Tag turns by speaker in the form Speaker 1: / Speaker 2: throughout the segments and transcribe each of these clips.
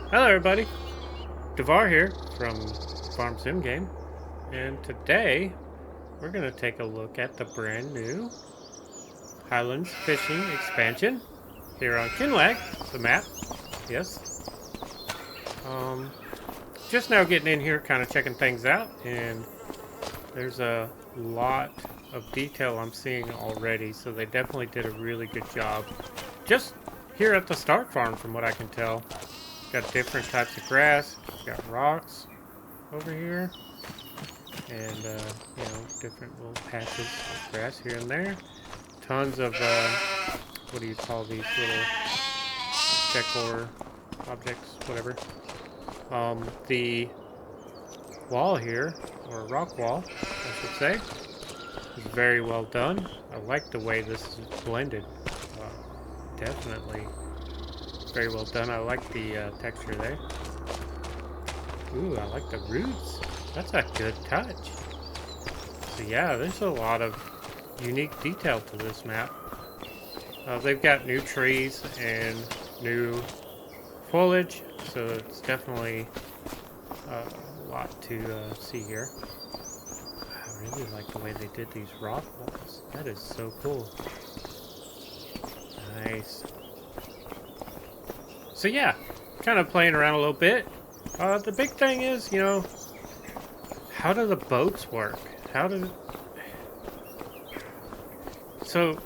Speaker 1: Hello everybody, Devar here from Farm Sim Game, and today we're going to take a look at the brand new Highlands Fishing Expansion here on Kinlaig, the map, yes. Um, just now getting in here, kind of checking things out, and there's a lot of detail I'm seeing already, so they definitely did a really good job just here at the start farm from what I can tell. Got different types of grass, got rocks over here, and different little patches of grass here and there. Tons of what do you call these little decor objects, whatever. The wall here, or rock wall, I should say, is very well done. I like the way this is blended. Definitely very well done. I like the texture there. Ooh, I like the roots. That's a good touch. So yeah, there's a lot of unique detail to this map. They've got new trees and new foliage, so it's definitely a lot to see here. I really like the way they did these rock walls. That is so cool. Nice. So yeah, kind of playing around a little bit. The big thing is, how do the boats work? So,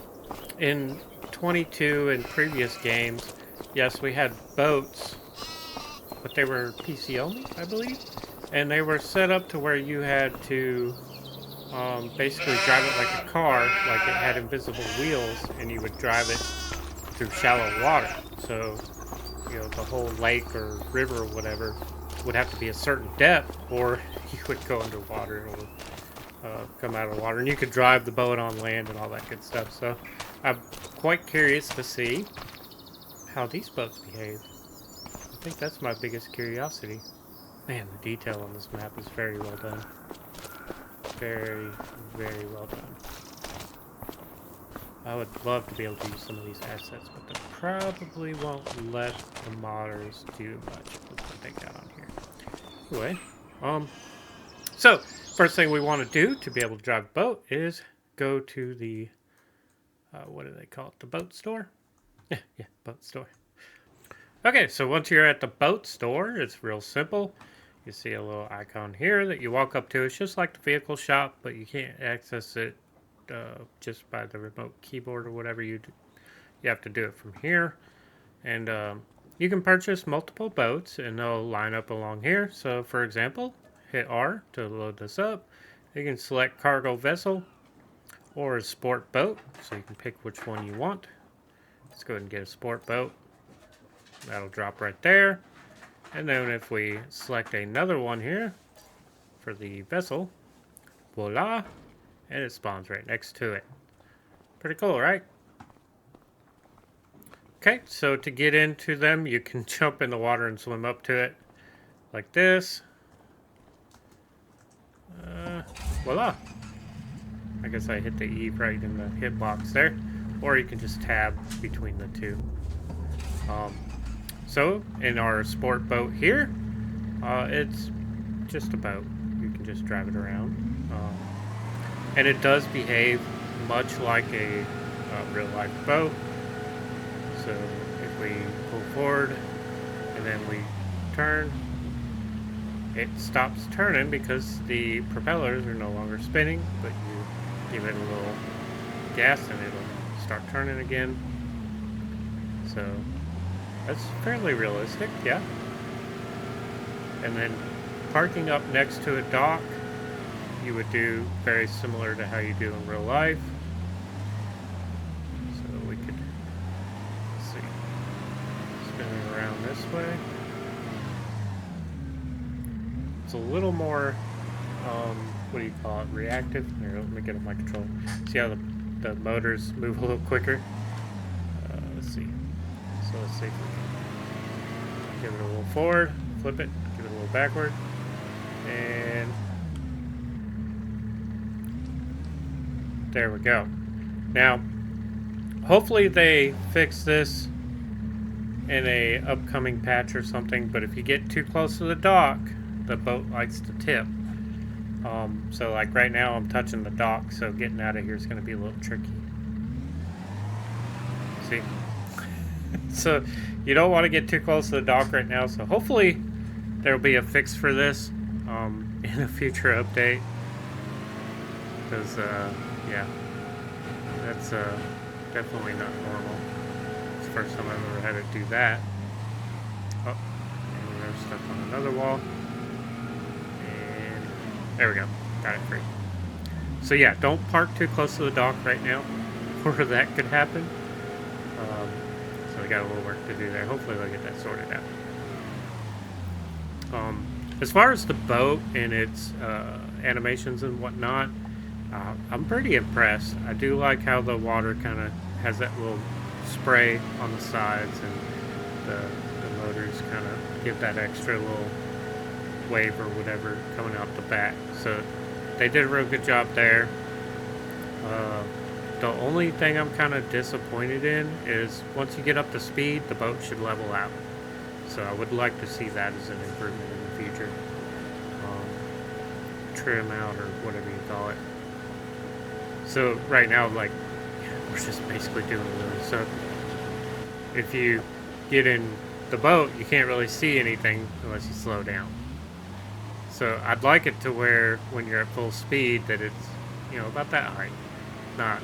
Speaker 1: in 22 and previous games, yes, we had boats, but they were PC only, I believe, and they were set up to where you had to basically drive it like a car, like it had invisible wheels, and you would drive it through shallow water. So, the whole lake or river or whatever would have to be a certain depth, or you would go underwater or come out of the water, and you could drive the boat on land and all that good stuff. So I'm quite curious to see how these boats behave. I think that's my biggest curiosity. Man, the detail on this map is very well done. Very, very well done. I would love to be able to use some of these assets, but they probably won't let the modders do much with what they got on here. Anyway, so first thing we want to do to be able to drive a boat is go to the, what do they call it? The boat store? Yeah, boat store. Okay, so once you're at the boat store, it's real simple. You see a little icon here that you walk up to. It's just like the vehicle shop, but you can't access it just by the remote keyboard or whatever you do. You have to do it from here. And you can purchase multiple boats, and they'll line up along here. So, for example, hit R to load this up. You can select cargo vessel or a sport boat, so you can pick which one you want. Let's go ahead and get a sport boat. That'll drop right there. And then if we select another one here for the vessel, voila, and it spawns right next to it. Pretty cool, right? Okay, so to get into them, you can jump in the water and swim up to it like this. Voila. I guess I hit the E right in the hitbox there. Or you can just tab between the two. So, in our sport boat here, it's just a boat. You can just drive it around. And it does behave much like a real-life boat. So, if we pull forward and then we turn, it stops turning because the propellers are no longer spinning, but you give it a little gas and it'll start turning again. So that's fairly realistic, yeah. And then parking up next to a dock, you would do very similar to how you do in real life. So we could, let's see, spinning around this way. It's a little more, what do you call it, reactive? Here, let me get up my controller. See how the motors move a little quicker? Let's see. So let's see if we can give it a little forward, flip it, give it a little backward, and there we go. Now, hopefully they fix this in a upcoming patch or something, but if you get too close to the dock, the boat likes to tip. So like right now I'm touching the dock, so getting out of here is going to be a little tricky. See? So you don't want to get too close to the dock right now, so hopefully there'll be a fix for this in a future update. Because, yeah, that's definitely not normal. It's the first time I've ever had to do that. Oh, and there's stuff on another wall. And there we go. Got it free. So yeah, don't park too close to the dock right now, or that could happen. So we got a little work to do there. Hopefully they'll get that sorted out. As far as the boat and its animations and whatnot, I'm pretty impressed. I do like how the water kind of has that little spray on the sides, and the motors kind of give that extra little wave or whatever coming out the back. So they did a real good job there. The only thing I'm kind of disappointed in is once you get up to speed, the boat should level out. So I would like to see that as an improvement in the future. Trim out or whatever you call it. So right now, like, we're just basically doing this. So if you get in the boat, you can't really see anything unless you slow down. So I'd like it to where when you're at full speed that it's, you know, about that height, not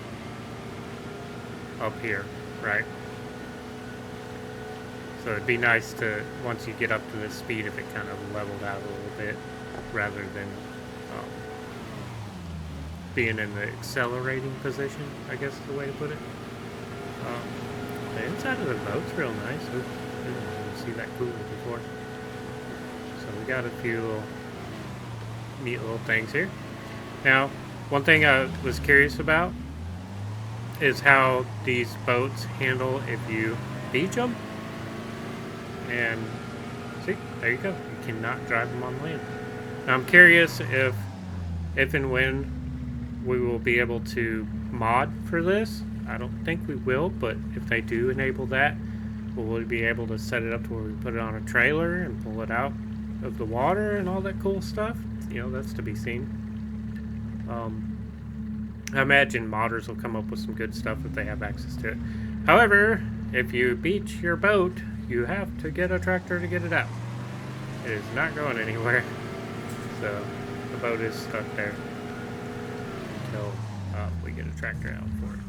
Speaker 1: up here, right? So it'd be nice to, once you get up to this speed, if it kind of leveled out a little bit, rather than being in the accelerating position, I guess is the way to put it. The inside of the boat's real nice. I didn't see that cooler before. So we got a few little neat little things here. Now, one thing I was curious about is how these boats handle if you beach them. And see, there you go. You cannot drive them on land. Now I'm curious if and when we will be able to mod for this. I don't think we will, but if they do enable that, will we be able to set it up to where we put it on a trailer and pull it out of the water and all that cool stuff? You know, that's to be seen. I imagine modders will come up with some good stuff if they have access to it. However, if you beach your boat, you have to get a tractor to get it out. It is not going anywhere. So the boat is stuck there until we get a tractor out for it.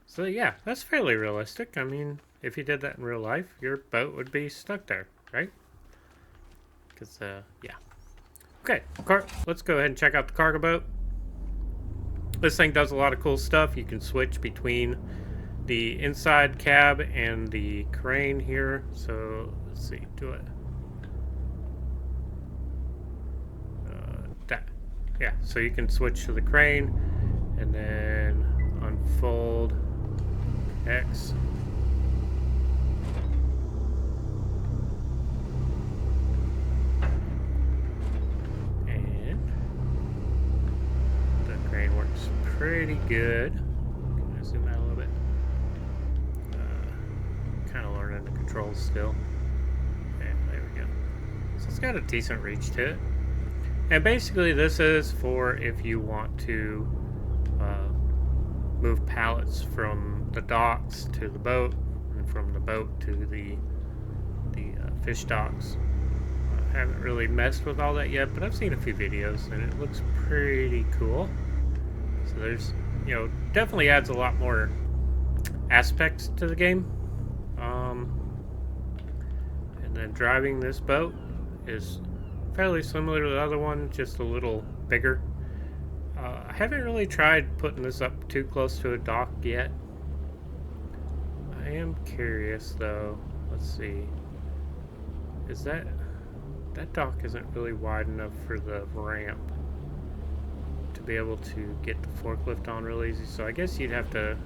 Speaker 1: So yeah, that's fairly realistic. I mean, if you did that in real life, your boat would be stuck there, right? Because, yeah. Okay, let's go ahead and check out the cargo boat. This thing does a lot of cool stuff. You can switch between the inside cab and the crane here. So let's see, do it. That, yeah. So you can switch to the crane and then unfold X. And the crane works pretty good. I'm gonna zoom out a little bit. Kind of learning the controls still. And there we go. So it's got a decent reach to it. And basically this is for if you want to move pallets from the docks to the boat, and from the boat to the fish docks. I haven't really messed with all that yet, but I've seen a few videos and it looks pretty cool. So there's, you know, definitely adds a lot more aspects to the game. And then driving this boat is fairly similar to the other one, just a little bigger. I haven't really tried putting this up too close to a dock yet. I am curious though. Let's see. Is that dock isn't really wide enough for the ramp to be able to get the forklift on real easy. So I guess you'd have to,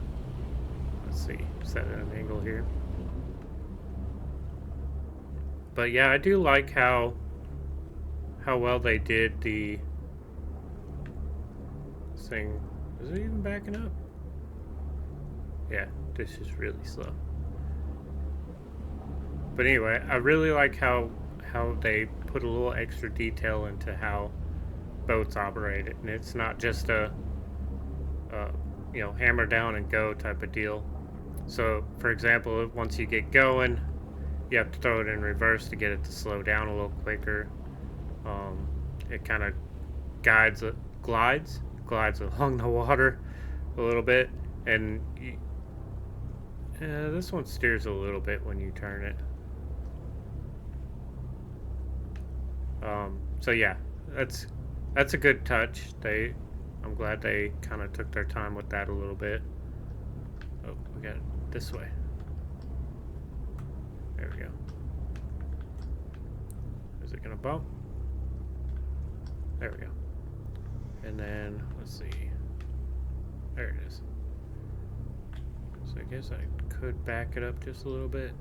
Speaker 1: let's see, set at an angle here. But yeah, I do like how well they did the thing. Is it even backing up? Yeah, this is really slow. But anyway, I really like how they put a little extra detail into how boats operate it, and it's not just a you know, hammer down and go type of deal. So, for example, once you get going, you have to throw it in reverse to get it to slow down a little quicker. It kind of glides along the water a little bit, and this one steers a little bit when you turn it. So yeah, that's a good touch. I'm glad they kind of took their time with that a little bit. Oh, we got it this way. There we go. Is it gonna bump? There we go. And then, let's see. There it is. So I guess I could back it up just a little bit.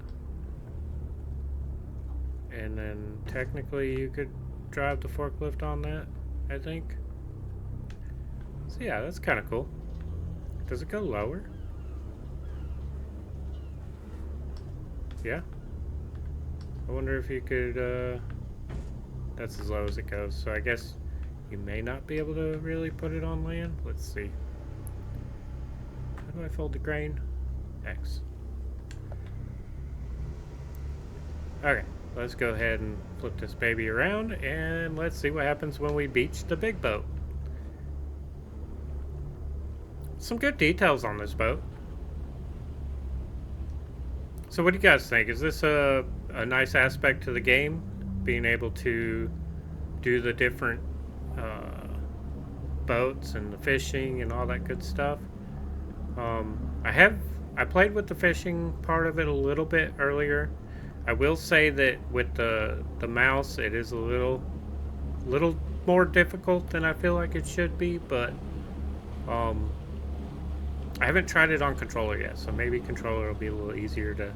Speaker 1: And then technically you could drive the forklift on that, I think. So yeah, that's kind of cool. Does it go lower? Yeah. I wonder if you could, that's as low as it goes. So I guess you may not be able to really put it on land. Let's see. How do I fold the grain? X. Okay, let's go ahead and flip this baby around, and let's see what happens when we beach the big boat. Some good details on this boat. So what do you guys think? Is this a nice aspect to the game? Being able to do the different boats and the fishing and all that good stuff. I played with the fishing part of it a little bit earlier. I will say that with the mouse, it is a little more difficult than I feel like it should be, but I haven't tried it on controller yet, so maybe controller will be a little easier to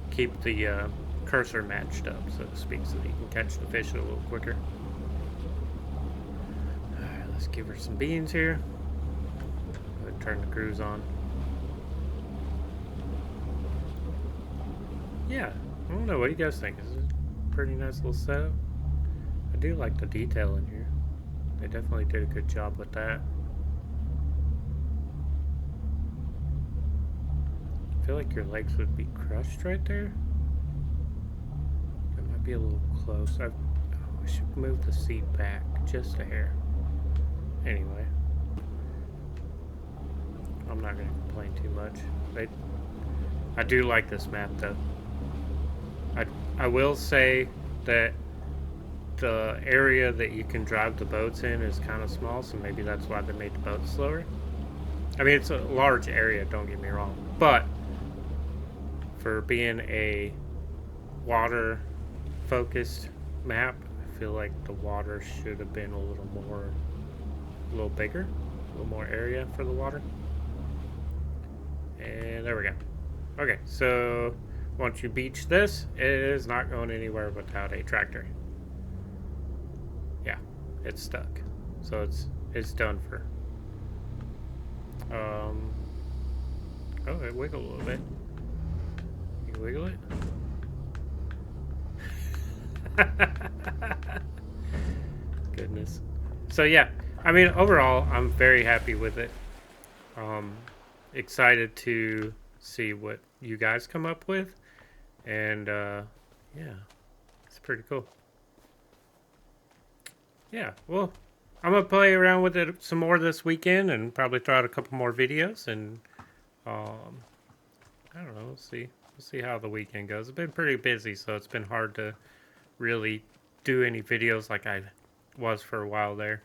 Speaker 1: keep the cursor matched up, so to speak, so that you can catch the fish a little quicker. Alright, let's give her some beans here. Go ahead and turn the cruise on. Yeah, I don't know, what do you guys think? Is it a pretty nice little setup? I do like the detail in here. They definitely did a good job with that. I feel like your legs would be crushed right there. That might be a little close. I should move the seat back just a hair. Anyway, I'm not going to complain too much. I do like this map though. I will say that the area that you can drive the boats in is kind of small, so maybe that's why they made the boats slower. I mean, it's a large area, don't get me wrong, but for being a water focused map, I feel like the water should have been a little bigger, a little more area for the water. And there we go. Okay, so once you beach this, it is not going anywhere without a tractor. Yeah, it's stuck. So it's done for. Oh, it wiggled a little bit. You can wiggle it? Goodness. So yeah, I mean, overall, I'm very happy with it. Excited to see what you guys come up with. And yeah, it's pretty cool. Yeah, well, I'm gonna play around with it some more this weekend and probably throw out a couple more videos, and I don't know, we'll see how the weekend goes. It's been pretty busy, so it's been hard to really do any videos like I was for a while there.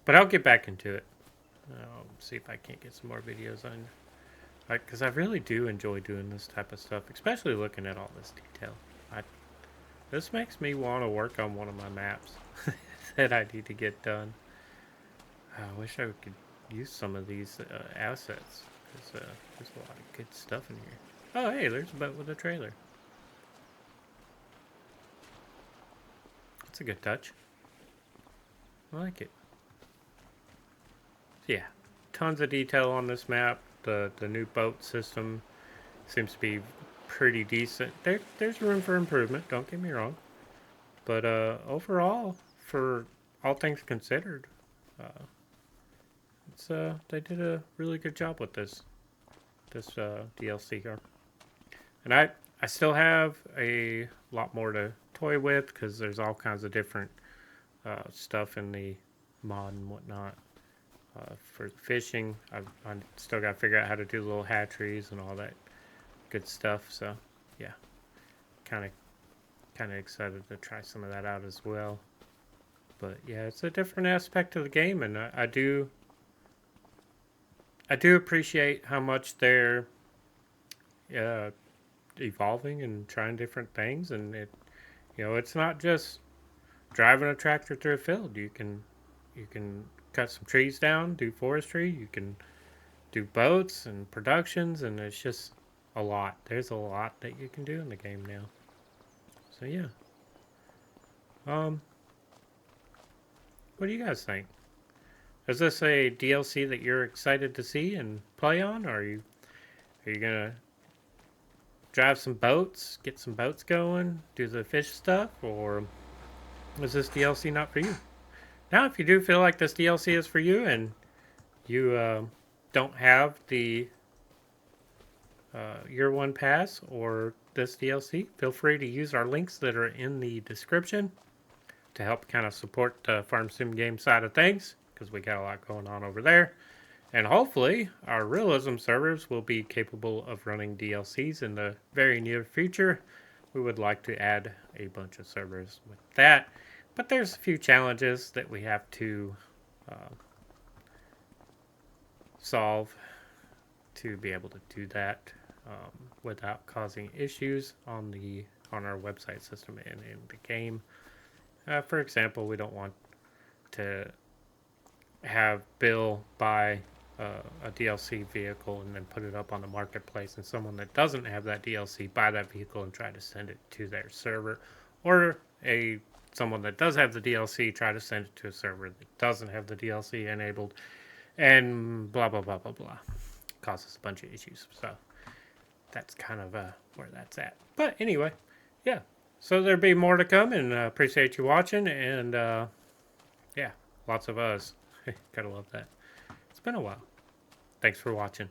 Speaker 1: But I'll get back into it. I'll see if I can't get some more videos on, because I really do enjoy doing this type of stuff, especially looking at all this detail. This makes me want to work on one of my maps that I need to get done. I wish I could use some of these assets, because there's a lot of good stuff in here. Oh, hey, there's a boat with a trailer. That's a good touch. I like it. Yeah, tons of detail on this map. The new boat system seems to be pretty decent. There's room for improvement. Don't get me wrong, but overall, for all things considered, uh, it's they did a really good job with this DLC here. And I still have a lot more to toy with because there's all kinds of different stuff in the mod and whatnot. For fishing, I still got to figure out how to do little hatcheries and all that good stuff. So, yeah, kind of excited to try some of that out as well. But yeah, it's a different aspect of the game, and I do appreciate how much they're uh, evolving and trying different things. And it's not just driving a tractor through a field. You can cut some trees down, do forestry. You can do boats and productions, and it's just a lot. There's a lot that you can do in the game now. So yeah. Um, what do you guys think? Is this a DLC that you're excited to see and play on? Or are you gonna drive some boats, get some boats going, do the fish stuff, or is this DLC not for you? Now, if you do feel like this DLC is for you and you don't have the Year 1 Pass or this DLC, feel free to use our links that are in the description to help kind of support the Farm Sim game side of things, because we got a lot going on over there. And hopefully, our realism servers will be capable of running DLCs in the very near future. We would like to add a bunch of servers with that, but there's a few challenges that we have to solve to be able to do that without causing issues on our website system and in the game. For example, we don't want to have Bill buy a DLC vehicle and then put it up on the marketplace, and someone that doesn't have that DLC buy that vehicle and try to send it to their server, or someone that does have the DLC try to send it to a server that doesn't have the DLC enabled, and blah blah blah blah blah. Causes a bunch of issues. So that's kind of where that's at. But anyway, yeah. So there'll be more to come, and appreciate you watching, and yeah, lots of us. Gotta love that. It's been a while. Thanks for watching.